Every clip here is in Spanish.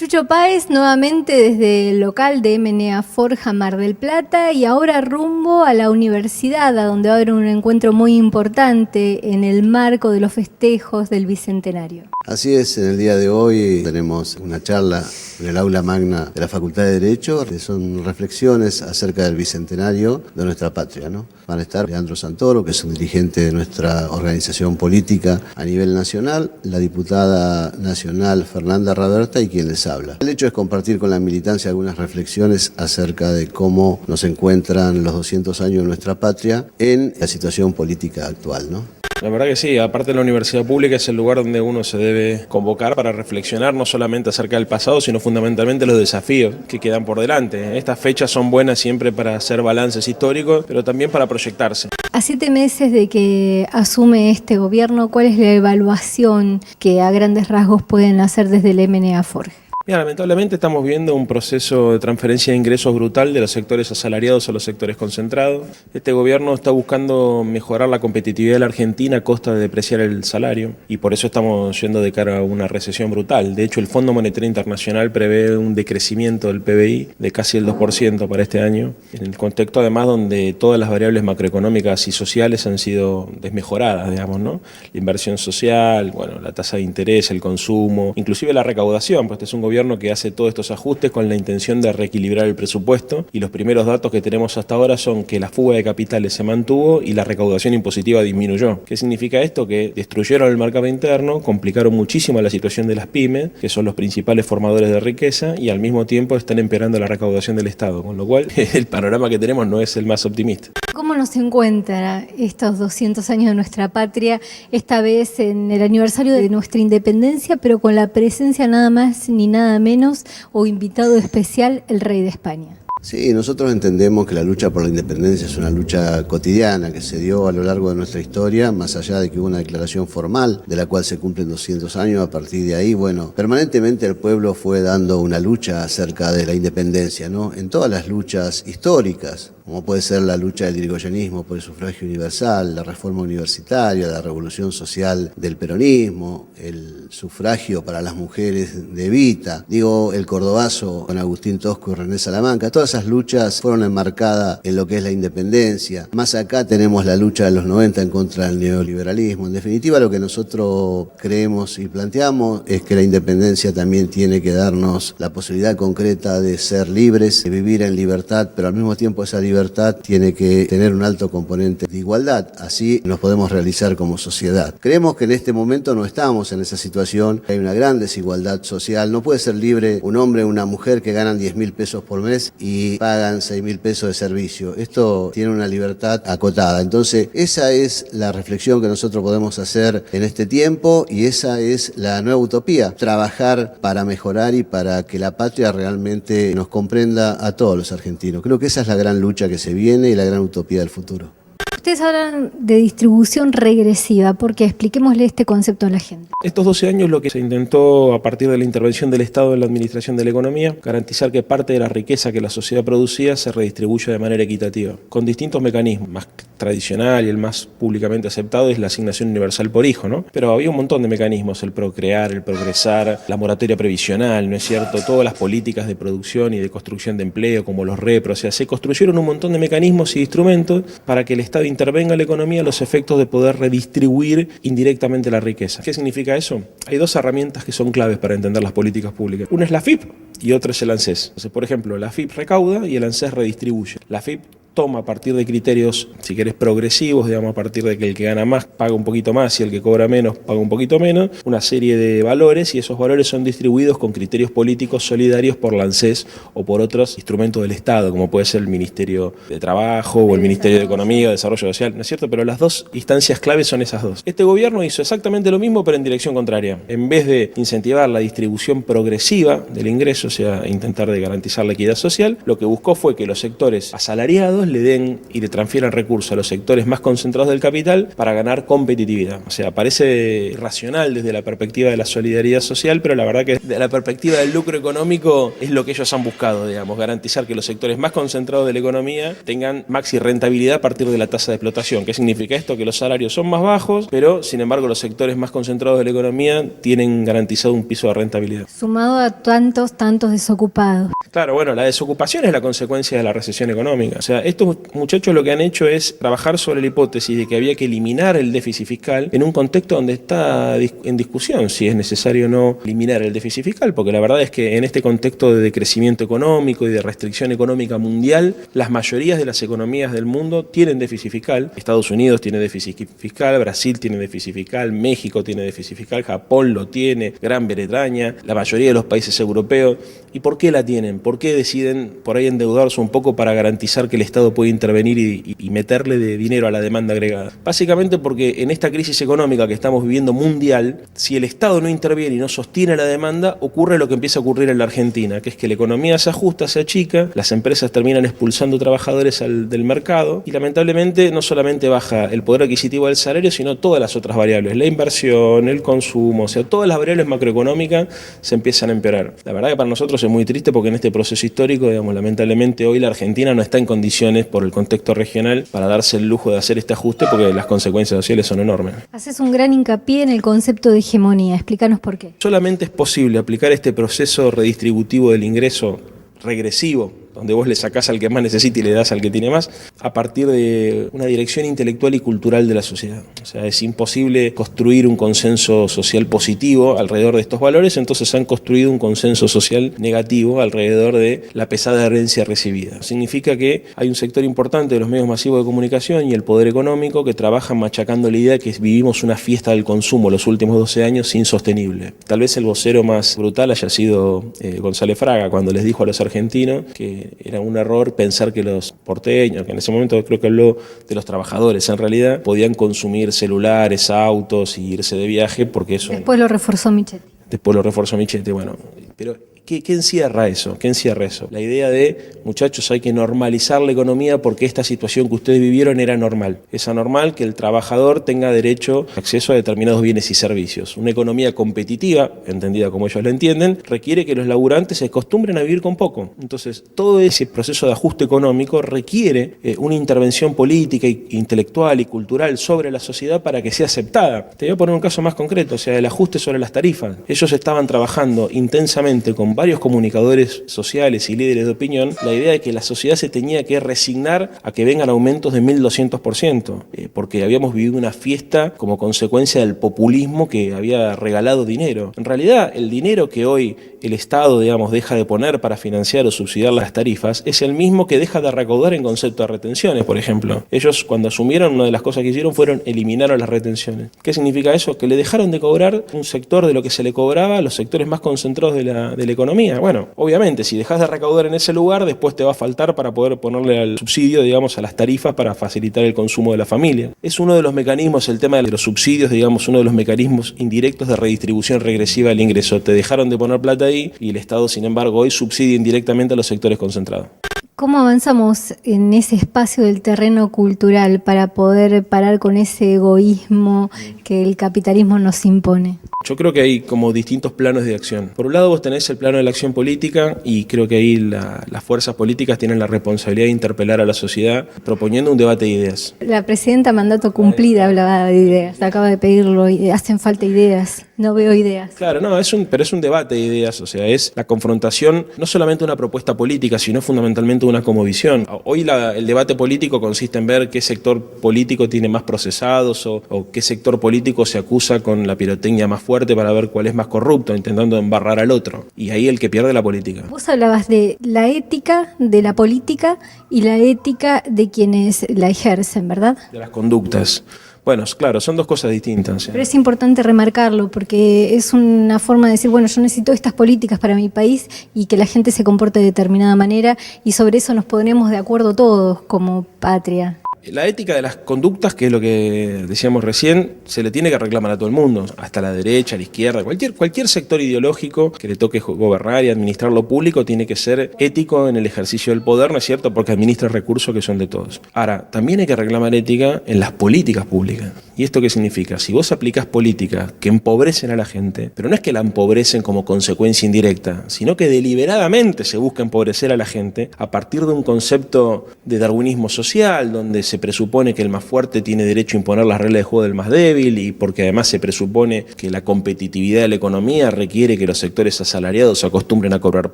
Chucho Páez nuevamente desde el local de MNA Forja Mar del Plata y ahora rumbo a la universidad, a donde va a haber un encuentro muy importante en el marco de los festejos del Bicentenario. Así es, en el día de hoy tenemos una charla en el aula magna de la Facultad de Derecho, que son reflexiones acerca del Bicentenario de nuestra patria, ¿no? Van a estar Leandro Santoro, que es un dirigente de nuestra organización política a nivel nacional, la diputada nacional Fernanda Raberta y quien les habla. El hecho es compartir con la militancia algunas reflexiones acerca de cómo nos encuentran los 200 años de nuestra patria en la situación política actual, ¿no? La verdad que sí, aparte de la universidad pública es el lugar donde uno se debe convocar para reflexionar no solamente acerca del pasado, sino fundamentalmente los desafíos que quedan por delante. Estas fechas son buenas siempre para hacer balances históricos, pero también para proyectarse. A 7 meses de que asume este gobierno, ¿cuál es la evaluación que a grandes rasgos pueden hacer desde el MNA Forja? Mira, lamentablemente estamos viendo un proceso de transferencia de ingresos brutal de los sectores asalariados a los sectores concentrados. Este gobierno está buscando mejorar la competitividad de la Argentina a costa de depreciar el salario y por eso estamos yendo de cara a una recesión brutal. De hecho, el Fondo Monetario Internacional prevé un decrecimiento del PBI de casi el 2% para este año, en el contexto además donde todas las variables macroeconómicas y sociales han sido desmejoradas, digamos, ¿no? La inversión social, bueno, la tasa de interés, el consumo, inclusive la recaudación, pues este es un gobierno que hace todos estos ajustes con la intención de reequilibrar el presupuesto y los primeros datos que tenemos hasta ahora son que la fuga de capitales se mantuvo y la recaudación impositiva disminuyó. ¿Qué significa esto? Que destruyeron el mercado interno, complicaron muchísimo la situación de las pymes, que son los principales formadores de riqueza, y al mismo tiempo están empeorando la recaudación del Estado, con lo cual el panorama que tenemos no es el más optimista. ¿Cómo nos encuentra estos 200 años de nuestra patria, esta vez en el aniversario de nuestra independencia, pero con la presencia nada más ni nada menos o invitado especial, el rey de España? Sí, nosotros entendemos que la lucha por la independencia es una lucha cotidiana que se dio a lo largo de nuestra historia, más allá de que hubo una declaración formal de la cual se cumplen 200 años. A partir de ahí, bueno, permanentemente el pueblo fue dando una lucha acerca de la independencia, ¿no? En todas las luchas históricas, como puede ser la lucha del irigoyenismo por el sufragio universal, la reforma universitaria, la revolución social del peronismo, el sufragio para las mujeres de Evita, el cordobazo con Agustín Tosco y René Salamanca. Todas esas luchas fueron enmarcadas en lo que es la independencia. Más acá tenemos la lucha de los 90 en contra del neoliberalismo. En definitiva, lo que nosotros creemos y planteamos es que la independencia también tiene que darnos la posibilidad concreta de ser libres, de vivir en libertad, pero al mismo tiempo esa libertad tiene que tener un alto componente de igualdad. Así nos podemos realizar como sociedad. Creemos que en este momento no estamos en esa situación. Hay una gran desigualdad social. No puede ser libre un hombre o una mujer que ganan 10.000 pesos por mes y pagan 6.000 pesos de servicio. Esto tiene una libertad acotada. Entonces, esa es la reflexión que nosotros podemos hacer en este tiempo y esa es la nueva utopía. Trabajar para mejorar y para que la patria realmente nos comprenda a todos los argentinos. Creo que esa es la gran lucha que se viene y la gran utopía del futuro. Ustedes hablan de distribución regresiva, porque expliquémosle este concepto a la gente. Estos 12 años lo que se intentó a partir de la intervención del Estado en la administración de la economía, garantizar que parte de la riqueza que la sociedad producía se redistribuya de manera equitativa, con distintos mecanismos. Más tradicional y el más públicamente aceptado es la asignación universal por hijo, ¿no? Pero había un montón de mecanismos, el procrear, el progresar, la moratoria previsional, ¿no es cierto? Todas las políticas de producción y de construcción de empleo, como los repros, o sea, se construyeron un montón de mecanismos y instrumentos para que el Estado intervenga en la economía a los efectos de poder redistribuir indirectamente la riqueza. ¿Qué significa eso? Hay dos herramientas que son claves para entender las políticas públicas. Una es la AFIP y otra es el ANSES. Entonces, por ejemplo, la AFIP recauda y el ANSES redistribuye. La AFIP toma a partir de criterios, si querés, progresivos, digamos, a partir de que el que gana más paga un poquito más y el que cobra menos paga un poquito menos, una serie de valores, y esos valores son distribuidos con criterios políticos solidarios por la ANSES o por otros instrumentos del Estado, como puede ser el Ministerio de Trabajo o el Ministerio de Economía o Desarrollo Social, ¿no es cierto? Pero las dos instancias claves son esas dos. Este gobierno hizo exactamente lo mismo, pero en dirección contraria. En vez de incentivar la distribución progresiva del ingreso, o sea, intentar de garantizar la equidad social, lo que buscó fue que los sectores asalariados estados le den y le transfieran recursos a los sectores más concentrados del capital para ganar competitividad. O sea, parece irracional desde la perspectiva de la solidaridad social, pero la verdad que desde la perspectiva del lucro económico es lo que ellos han buscado, digamos, garantizar que los sectores más concentrados de la economía tengan maxi rentabilidad a partir de la tasa de explotación. ¿Qué significa esto? Que los salarios son más bajos, pero sin embargo los sectores más concentrados de la economía tienen garantizado un piso de rentabilidad. Sumado a tantos desocupados. Claro, bueno, la desocupación es la consecuencia de la recesión económica. O sea, estos muchachos lo que han hecho es trabajar sobre la hipótesis de que había que eliminar el déficit fiscal en un contexto donde está en discusión si es necesario o no eliminar el déficit fiscal, porque la verdad es que en este contexto de decrecimiento económico y de restricción económica mundial, las mayorías de las economías del mundo tienen déficit fiscal. Estados Unidos tiene déficit fiscal, Brasil tiene déficit fiscal, México tiene déficit fiscal, Japón lo tiene, Gran Bretaña, la mayoría de los países europeos. ¿Y por qué la tienen? ¿Por qué deciden por ahí endeudarse un poco para garantizar que el Estado puede intervenir y meterle de dinero a la demanda agregada? Básicamente porque en esta crisis económica que estamos viviendo mundial, si el Estado no interviene y no sostiene la demanda, ocurre lo que empieza a ocurrir en la Argentina, que es que la economía se ajusta, se achica, las empresas terminan expulsando trabajadores del mercado y lamentablemente no solamente baja el poder adquisitivo del salario, sino todas las otras variables, la inversión, el consumo, o sea, todas las variables macroeconómicas se empiezan a empeorar. La verdad que para nosotros es muy triste porque en este proceso histórico, digamos, lamentablemente hoy la Argentina no está en condiciones por el contexto regional para darse el lujo de hacer este ajuste porque las consecuencias sociales son enormes. Haces un gran hincapié en el concepto de hegemonía. Explícanos por qué. Solamente es posible aplicar este proceso redistributivo del ingreso regresivo, donde vos le sacás al que más necesita y le das al que tiene más, a partir de una dirección intelectual y cultural de la sociedad. O sea, es imposible construir un consenso social positivo alrededor de estos valores, entonces han construido un consenso social negativo alrededor de la pesada herencia recibida. Significa que hay un sector importante de los medios masivos de comunicación y el poder económico que trabajan machacando la idea de que vivimos una fiesta del consumo los últimos 12 años insostenible. Tal vez el vocero más brutal haya sido González Fraga, cuando les dijo a los argentinos que era un error pensar que los porteños, que en ese momento creo que habló de los trabajadores, en realidad podían consumir celulares, autos y irse de viaje porque eso... Después lo reforzó Michetti. Después lo reforzó Michetti, bueno, pero ¿qué encierra eso? ¿Qué encierra eso? La idea de, muchachos, hay que normalizar la economía porque esta situación que ustedes vivieron era normal. Es anormal que el trabajador tenga derecho a acceso a determinados bienes y servicios. Una economía competitiva, entendida como ellos la entienden, requiere que los laburantes se acostumbren a vivir con poco. Entonces, todo ese proceso de ajuste económico requiere una intervención política, intelectual y cultural sobre la sociedad para que sea aceptada. Te voy a poner un caso más concreto, o sea, el ajuste sobre las tarifas. Ellos estaban trabajando intensamente con varios comunicadores sociales y líderes de opinión la idea de que la sociedad se tenía que resignar a que vengan aumentos de 1.200%, porque habíamos vivido una fiesta como consecuencia del populismo que había regalado dinero. En realidad, el dinero que hoy el Estado, digamos, deja de poner para financiar o subsidiar las tarifas es el mismo que deja de recaudar en concepto de retenciones, por ejemplo. Ellos, cuando asumieron, una de las cosas que hicieron fueron eliminaron las retenciones. ¿Qué significa eso? Que le dejaron de cobrar un sector de lo que se le cobraba a los sectores más concentrados de la economía. Bueno, obviamente, si dejas de recaudar en ese lugar, después te va a faltar para poder ponerle al subsidio, digamos, a las tarifas para facilitar el consumo de la familia. Es uno de los mecanismos, el tema de los subsidios, digamos, uno de los mecanismos indirectos de redistribución regresiva del ingreso. Te dejaron de poner plata ahí y el Estado, sin embargo, hoy subsidia indirectamente a los sectores concentrados. ¿Cómo avanzamos en ese espacio del terreno cultural para poder parar con ese egoísmo que el capitalismo nos impone? Yo creo que hay como distintos planos de acción. Por un lado vos tenés el plano de la acción política y creo que ahí las fuerzas políticas tienen la responsabilidad de interpelar a la sociedad proponiendo un debate de ideas. La presidenta mandato cumplida hablaba de ideas, acaba de pedirlo, hacen falta ideas, no veo ideas. Claro, no, pero es un debate de ideas, o sea, es la confrontación, no solamente de una propuesta política, sino fundamentalmente una cosmovisión. Hoy el debate político consiste en ver qué sector político tiene más procesados o qué sector político se acusa con la pirotecnia más fuerte para ver cuál es más corrupto, intentando embarrar al otro. Y ahí el que pierde la política. Vos hablabas de la ética de la política y la ética de quienes la ejercen, ¿verdad? De las conductas. Bueno, claro, son dos cosas distintas. Pero es importante remarcarlo porque es una forma de decir, bueno, yo necesito estas políticas para mi país y que la gente se comporte de determinada manera y sobre eso nos ponemos de acuerdo todos como patria. La ética de las conductas, que es lo que decíamos recién, se le tiene que reclamar a todo el mundo, hasta la derecha, la izquierda, cualquier sector ideológico que le toque gobernar y administrar lo público tiene que ser ético en el ejercicio del poder, ¿no es cierto?, porque administra recursos que son de todos. Ahora, también hay que reclamar ética en las políticas públicas. ¿Y esto qué significa? Si vos aplicás políticas que empobrecen a la gente, pero no es que la empobrecen como consecuencia indirecta, sino que deliberadamente se busca empobrecer a la gente a partir de un concepto de darwinismo social, donde se presupone que el más fuerte tiene derecho a imponer las reglas de juego del más débil y porque además se presupone que la competitividad de la economía requiere que los sectores asalariados se acostumbren a cobrar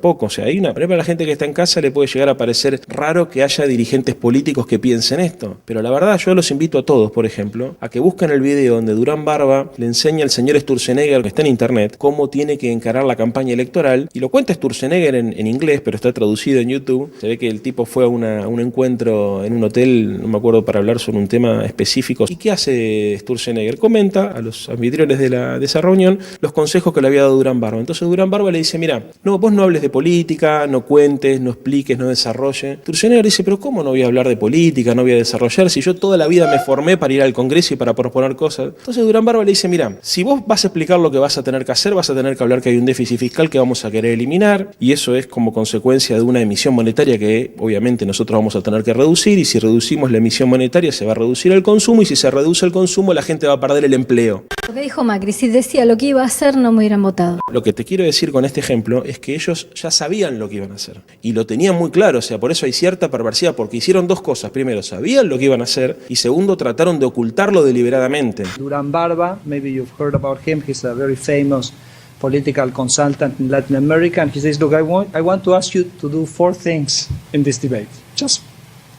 poco. O sea, por ejemplo, a la gente que está en casa le puede llegar a parecer raro que haya dirigentes políticos que piensen esto, pero la verdad yo los invito a todos, por ejemplo, a que busquen el video donde Durán Barba le enseña al señor Sturzenegger, que está en internet, cómo tiene que encarar la campaña electoral, y lo cuenta Sturzenegger en inglés, pero está traducido en YouTube. Se ve que el tipo fue a un encuentro en un hotel, no me acuerdo, para hablar sobre un tema específico. ¿Y qué hace Sturzenegger? Comenta a los anfitriones de esa reunión los consejos que le había dado Durán Barba. Entonces Durán Barba le dice, mira, no, vos no hables de política, no cuentes, no expliques, no desarrolles. Sturzenegger dice, pero ¿cómo no voy a hablar de política, no voy a desarrollar, si yo toda la vida me formé para ir al Congreso y para proponer cosas? Entonces Durán Barba le dice, mira, si vos vas a explicar lo que vas a tener que hacer, vas a tener que hablar que hay un déficit fiscal que vamos a querer eliminar, y eso es como consecuencia de una emisión monetaria que obviamente nosotros vamos a tener que reducir, y si reducimos la emisión monetaria se va a reducir el consumo, y si se reduce el consumo la gente va a perder el empleo. Lo que dijo Macri, si decía lo que iba a hacer no me hubieran votado. Lo que te quiero decir con este ejemplo es que ellos ya sabían lo que iban a hacer y lo tenían muy claro, o sea, por eso hay cierta perversidad, porque hicieron dos cosas: primero, sabían lo que iban a hacer, y segundo, trataron de ocultarlo deliberadamente. Durán Barba, maybe you've heard about him, he's a very famous political consultant in Latin America, and he says, look, I want to ask you to do 4 things in this debate.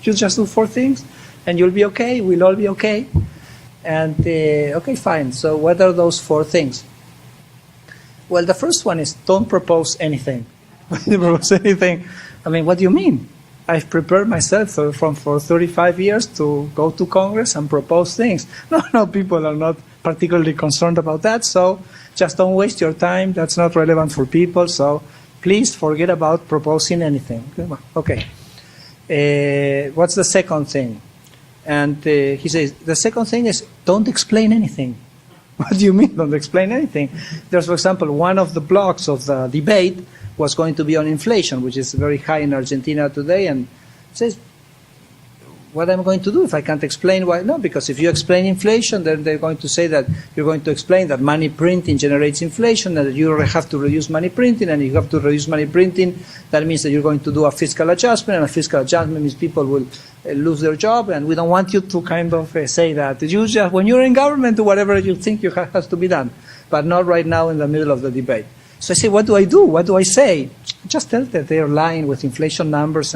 You just do 4 things and you'll be okay, we'll all be okay. And okay, fine. So what are those 4 things? Well, the first one is don't propose anything. When you propose anything, I mean, what do you mean? I've prepared myself for 35 years to go to Congress and propose things. No, people are not particularly concerned about that. So just don't waste your time. That's not relevant for people. So please forget about proposing anything. Okay. What's the second thing? And he says, the second thing is don't explain anything. What do you mean, don't explain anything? There's, for example, one of the blocks of the debate was going to be on inflation, which is very high in Argentina today, and says, what am I going to do if I can't explain why? No, because if you explain inflation, then they're going to say that you're going to explain that money printing generates inflation, and that you have to reduce money printing, and you have to reduce money printing. That means that you're going to do a fiscal adjustment, and a fiscal adjustment means people will lose their job, and we don't want you to kind of say that. You just, when you're in government, do whatever you think has to be done, but not right now in the middle of the debate. So I say, what do I do? What do I say? Just tell that they're lying with inflation numbers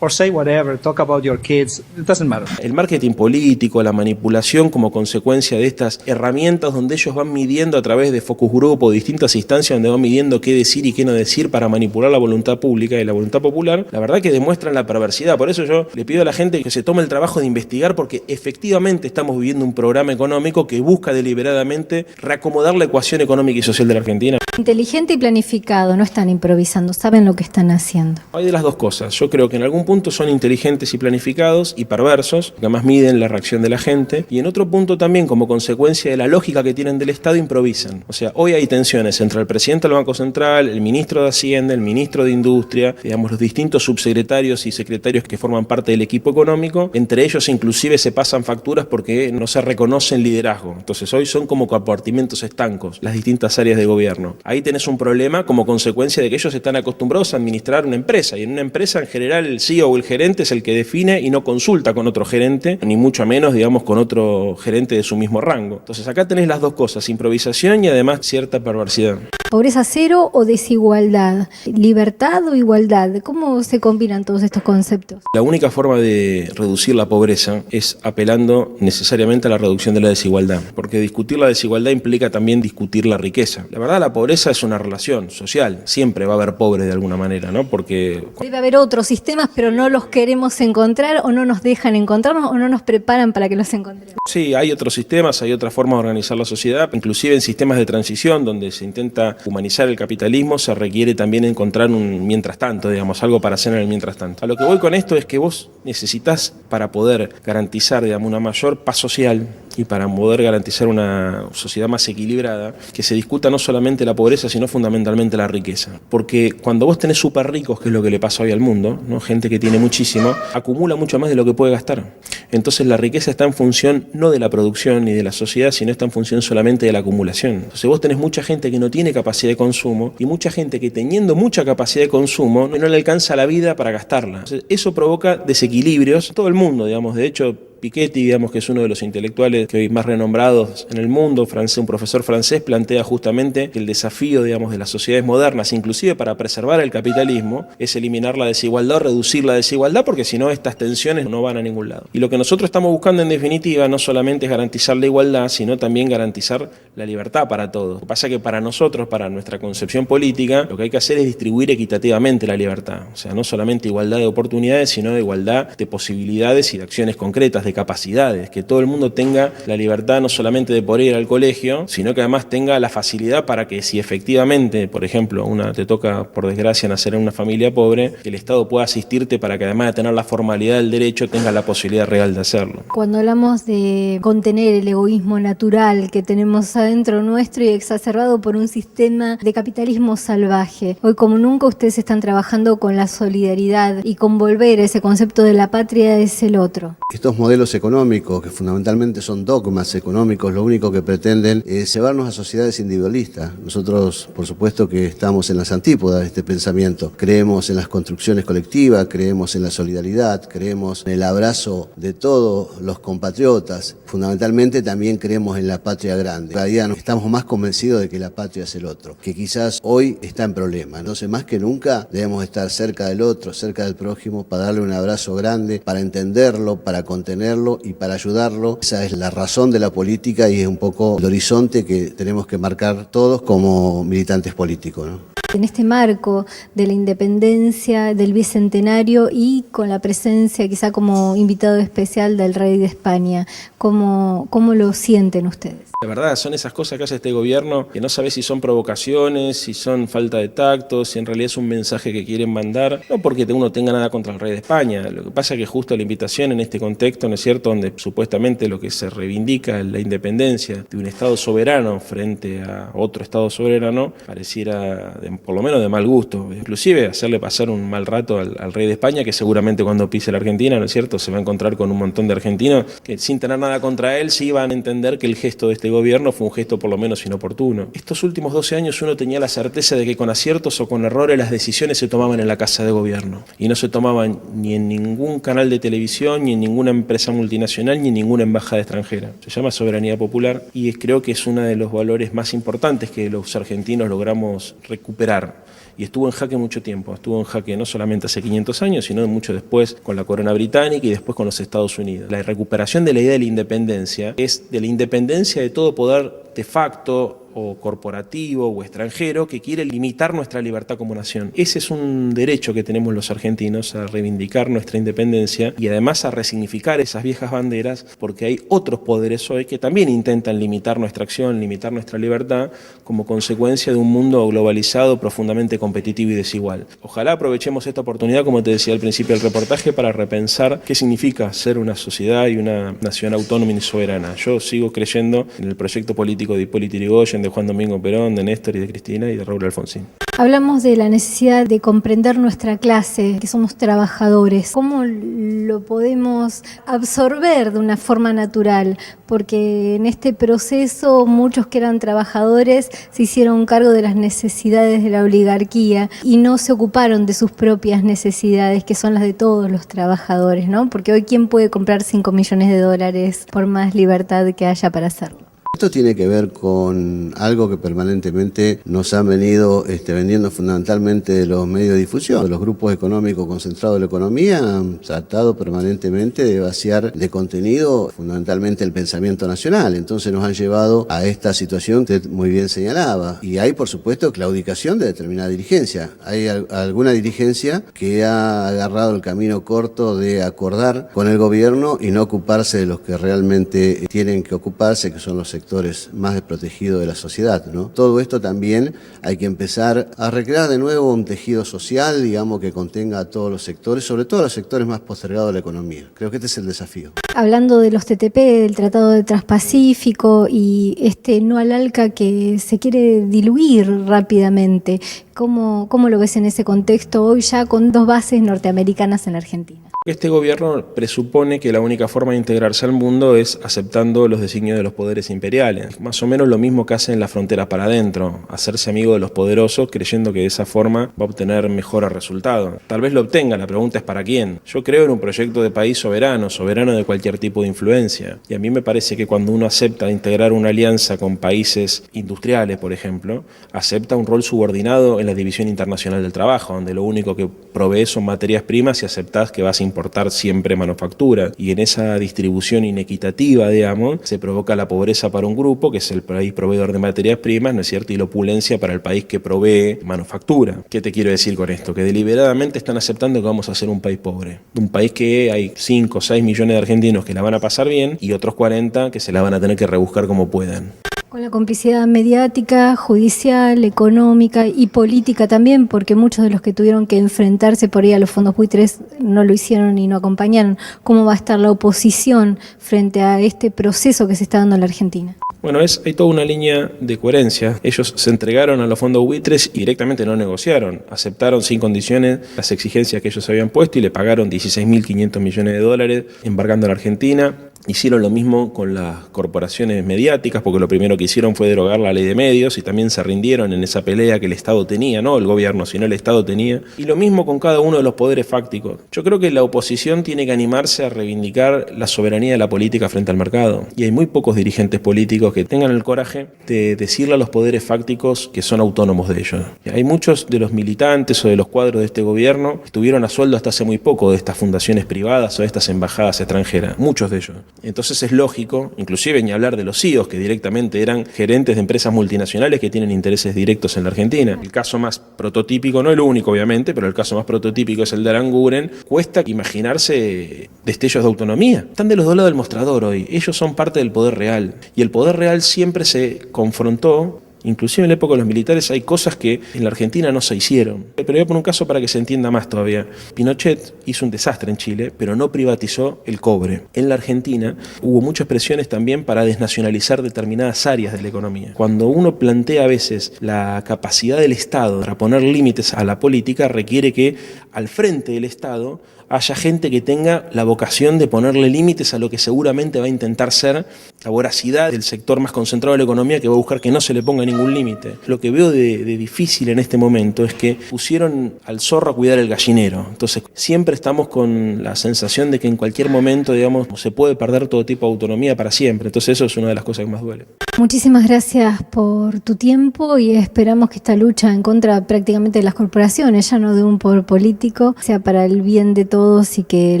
or say whatever, talk about your kids, it doesn't matter. El marketing político, la manipulación como consecuencia de estas herramientas donde ellos van midiendo a través de focus group o distintas instancias donde van midiendo qué decir y qué no decir para manipular la voluntad pública y la voluntad popular, la verdad que demuestran la perversidad. Por eso yo le pido a la gente que se tome el trabajo de investigar, porque efectivamente estamos viviendo un programa económico que busca deliberadamente reacomodar la ecuación económica y social de la Argentina. Inteligente y planificado, no están improvisando, saben lo que están haciendo. Hay de las dos cosas. Yo creo que en algún punto son inteligentes y planificados y perversos, que además miden la reacción de la gente, y en otro punto también, como consecuencia de la lógica que tienen del Estado, improvisan. O sea, hoy hay tensiones entre el presidente del Banco Central, el ministro de Hacienda, el ministro de Industria, digamos, los distintos subsecretarios y secretarios que forman parte del equipo económico. Entre ellos inclusive se pasan facturas porque no se reconocen liderazgo. Entonces hoy son como compartimentos estancos las distintas áreas de gobierno. Ahí tenés un problema como consecuencia de que ellos están acostumbrados a administrar una empresa, y en una empresa en general el CEO o el gerente es el que define y no consulta con otro gerente, ni mucho menos, digamos, con otro gerente de su mismo rango. Entonces acá tenés las dos cosas, improvisación y además cierta perversidad. ¿Pobreza cero o desigualdad? ¿Libertad o igualdad? ¿Cómo se combinan todos estos conceptos? La única forma de reducir la pobreza es apelando necesariamente a la reducción de la desigualdad, porque discutir la desigualdad implica también discutir la riqueza. La verdad, la pobreza es una relación social, siempre va a haber pobres de alguna manera, ¿no? Porque debe haber otros sistemas, pero no los queremos encontrar, o no nos dejan encontrarnos, o no nos preparan para que los encontremos. Sí, hay otros sistemas, hay otras formas de organizar la sociedad, inclusive en sistemas de transición donde se intenta humanizar el capitalismo, se requiere también encontrar un mientras tanto, digamos, algo para hacer en el mientras tanto. A lo que voy con esto es que vos necesitas para poder garantizar, digamos, una mayor paz social y para poder garantizar una sociedad más equilibrada, que se discuta no solamente la pobreza, sino fundamentalmente la riqueza. Porque cuando vos tenés súper ricos, que es lo que le pasa hoy al mundo, ¿no? Gente que tiene muchísimo, acumula mucho más de lo que puede gastar. Entonces la riqueza está en función no de la producción ni de la sociedad, sino está en función solamente de la acumulación. Entonces vos tenés mucha gente que no tiene capacidad de consumo y mucha gente que teniendo mucha capacidad de consumo no le alcanza la vida para gastarla. Entonces, eso provoca desequilibrios en todo el mundo, digamos. De hecho, Piketty, digamos, que es uno de los intelectuales que hoy más renombrados en el mundo, un profesor francés, plantea justamente que el desafío, digamos, de las sociedades modernas, inclusive para preservar el capitalismo, es eliminar la desigualdad o reducir la desigualdad, porque si no estas tensiones no van a ningún lado. Y lo que nosotros estamos buscando en definitiva no solamente es garantizar la igualdad, sino también garantizar la libertad para todos. Lo que pasa es que para nosotros, para nuestra concepción política, lo que hay que hacer es distribuir equitativamente la libertad. O sea, no solamente igualdad de oportunidades, sino de igualdad de posibilidades y de acciones concretas, de capacidades, que todo el mundo tenga la libertad no solamente de poder ir al colegio, sino que además tenga la facilidad para que si efectivamente, por ejemplo, te toca por desgracia nacer en una familia pobre, que el Estado pueda asistirte para que además de tener la formalidad del derecho, tenga la posibilidad real de hacerlo. Cuando hablamos de contener el egoísmo natural que tenemos adentro nuestro y exacerbado por un sistema de capitalismo salvaje, hoy como nunca ustedes están trabajando con la solidaridad y con volver ese concepto de la patria es el otro. Estos modelos económicos, que fundamentalmente son dogmas económicos, lo único que pretenden es llevarnos a sociedades individualistas. Nosotros, por supuesto, que estamos en las antípodas de este pensamiento. Creemos en las construcciones colectivas, creemos en la solidaridad, creemos en el abrazo de todos los compatriotas. Fundamentalmente también creemos en la patria grande. Cada día estamos más convencidos de que la patria es el otro, que quizás hoy está en problema. Entonces, más que nunca, debemos estar cerca del otro, cerca del prójimo, para darle un abrazo grande, para entenderlo, para contenerlo y para ayudarlo. Esa es la razón de la política y es un poco el horizonte que tenemos que marcar todos como militantes políticos, ¿no? En este marco de la independencia, del bicentenario y con la presencia quizá como invitado especial del rey de España, ¿cómo lo sienten ustedes? La verdad, son esas cosas que hace este gobierno que no sabes si son provocaciones, si son falta de tacto, si en realidad es un mensaje que quieren mandar, no porque uno tenga nada contra el rey de España. Lo que pasa es que justo la invitación en este contexto, ¿no es cierto?, donde supuestamente lo que se reivindica es la independencia de un Estado soberano frente a otro Estado soberano, pareciera por lo menos de mal gusto, inclusive hacerle pasar un mal rato al rey de España, que seguramente cuando pise la Argentina, ¿no es cierto?, se va a encontrar con un montón de argentinos que sin tener nada contra él sí van a entender que el gesto de este gobierno fue un gesto por lo menos inoportuno. Estos últimos 12 años uno tenía la certeza de que con aciertos o con errores las decisiones se tomaban en la Casa de Gobierno y no se tomaban ni en ningún canal de televisión, ni en ninguna empresa multinacional, ni en ninguna embajada extranjera. Se llama soberanía popular y creo que es uno de los valores más importantes que los argentinos logramos recuperar. Y estuvo en jaque mucho tiempo, estuvo en jaque no solamente hace 500 años, sino mucho después con la corona británica y después con los Estados Unidos. La recuperación de la idea de la independencia es de la independencia de todo poder de facto o corporativo o extranjero que quiere limitar nuestra libertad como nación. Ese es un derecho que tenemos los argentinos a reivindicar nuestra independencia y además a resignificar esas viejas banderas, porque hay otros poderes hoy que también intentan limitar nuestra acción, limitar nuestra libertad como consecuencia de un mundo globalizado profundamente competitivo y desigual. Ojalá aprovechemos esta oportunidad, como te decía al principio del reportaje, para repensar qué significa ser una sociedad y una nación autónoma y soberana. Yo sigo creyendo en el proyecto político de Hipólito Yrigoyen, de Juan Domingo Perón, de Néstor y de Cristina y de Raúl Alfonsín. Hablamos de la necesidad de comprender nuestra clase, que somos trabajadores. ¿Cómo lo podemos absorber de una forma natural? Porque en este proceso muchos que eran trabajadores se hicieron cargo de las necesidades de la oligarquía y no se ocuparon de sus propias necesidades, que son las de todos los trabajadores, ¿no? Porque hoy, ¿quién puede comprar 5 millones de dólares por más libertad que haya para hacerlo? Esto tiene que ver con algo que permanentemente nos han venido vendiendo fundamentalmente de los medios de difusión. Los grupos económicos concentrados de la economía han tratado permanentemente de vaciar de contenido fundamentalmente el pensamiento nacional. Entonces nos han llevado a esta situación que usted muy bien señalaba. Y hay, por supuesto, claudicación de determinada dirigencia. Hay alguna dirigencia que ha agarrado el camino corto de acordar con el gobierno y no ocuparse de los que realmente tienen que ocuparse, que son los sectores sectores más desprotegidos de la sociedad, ¿no? Todo esto también hay que empezar a recrear de nuevo un tejido social, digamos, que contenga a todos los sectores, sobre todo a los sectores más postergados de la economía. Creo que este es el desafío. Hablando de los TTP, del Tratado de Transpacífico y este no al ALCA que se quiere diluir rápidamente, ¿cómo lo ves en ese contexto hoy ya con 2 bases norteamericanas en la Argentina? Este gobierno presupone que la única forma de integrarse al mundo es aceptando los designios de los poderes imperiales. Más o menos lo mismo que hacen las fronteras para adentro, hacerse amigo de los poderosos creyendo que de esa forma va a obtener mejores resultados. Tal vez lo obtenga, la pregunta es ¿para quién? Yo creo en un proyecto de país soberano de cualquier tipo de influencia. Y a mí me parece que cuando uno acepta integrar una alianza con países industriales, por ejemplo, acepta un rol subordinado en la División Internacional del Trabajo, donde lo único que provee son materias primas y aceptás que vas a importar siempre manufactura. Y en esa distribución inequitativa, digamos, se provoca la pobreza para un grupo, que es el país proveedor de materias primas, ¿no es cierto?, y la opulencia para el país que provee manufactura. ¿Qué te quiero decir con esto? Que deliberadamente están aceptando que vamos a ser un país pobre. Un país que hay 5 o 6 millones de argentinos que la van a pasar bien y otros 40 que se la van a tener que rebuscar como puedan. Con la complicidad mediática, judicial, económica y política también, porque muchos de los que tuvieron que enfrentarse por ahí a los fondos buitres no lo hicieron y no acompañaron. ¿Cómo va a estar la oposición frente a este proceso que se está dando en la Argentina? Bueno, hay toda una línea de coherencia. Ellos se entregaron a los fondos buitres y directamente no negociaron. Aceptaron sin condiciones las exigencias que ellos habían puesto y le pagaron 16.500 millones de dólares embarcando a la Argentina. Hicieron lo mismo con las corporaciones mediáticas, porque lo primero que hicieron fue derogar la ley de medios y también se rindieron en esa pelea que el Estado tenía, no el gobierno, sino el Estado tenía. Y lo mismo con cada uno de los poderes fácticos. Yo creo que la oposición tiene que animarse a reivindicar la soberanía de la política frente al mercado. Y hay muy pocos dirigentes políticos que tengan el coraje de decirle a los poderes fácticos que son autónomos de ellos. Y hay muchos de los militantes o de los cuadros de este gobierno que estuvieron a sueldo hasta hace muy poco de estas fundaciones privadas o de estas embajadas extranjeras, muchos de ellos. Entonces es lógico, inclusive ni hablar de los CEOs, que directamente eran gerentes de empresas multinacionales que tienen intereses directos en la Argentina. El caso más prototípico, no el único obviamente, pero el caso más prototípico es el de Aranguren. Cuesta imaginarse destellos de autonomía. Están de los dos lados del mostrador hoy. Ellos son parte del poder real. Y el poder real siempre se confrontó. Inclusive en la época de los militares hay cosas que en la Argentina no se hicieron. Pero voy a poner un caso para que se entienda más todavía. Pinochet hizo un desastre en Chile, pero no privatizó el cobre. En la Argentina hubo muchas presiones también para desnacionalizar determinadas áreas de la economía. Cuando uno plantea a veces la capacidad del Estado para poner límites a la política, requiere que al frente del Estado haya gente que tenga la vocación de ponerle límites a lo que seguramente va a intentar ser la voracidad del sector más concentrado de la economía, que va a buscar que no se le ponga ningún límite. Lo que veo de difícil en este momento es que pusieron al zorro a cuidar el gallinero. Entonces siempre estamos con la sensación de que en cualquier momento, digamos, se puede perder todo tipo de autonomía para siempre. Entonces eso es una de las cosas que más duele. Muchísimas gracias por tu tiempo y esperamos que esta lucha en contra prácticamente de las corporaciones, ya no de un poder político, sea para el bien de todos y que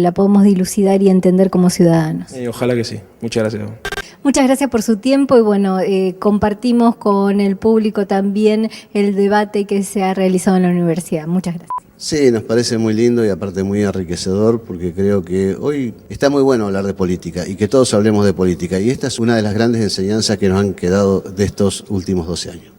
la podamos dilucidar y entender como ciudadanos. Ojalá que sí. Muchas gracias. Muchas gracias por su tiempo y bueno, compartimos con el público también el debate que se ha realizado en la universidad. Muchas gracias. Sí, nos parece muy lindo y aparte muy enriquecedor porque creo que hoy está muy bueno hablar de política y que todos hablemos de política y esta es una de las grandes enseñanzas que nos han quedado de estos últimos 12 años.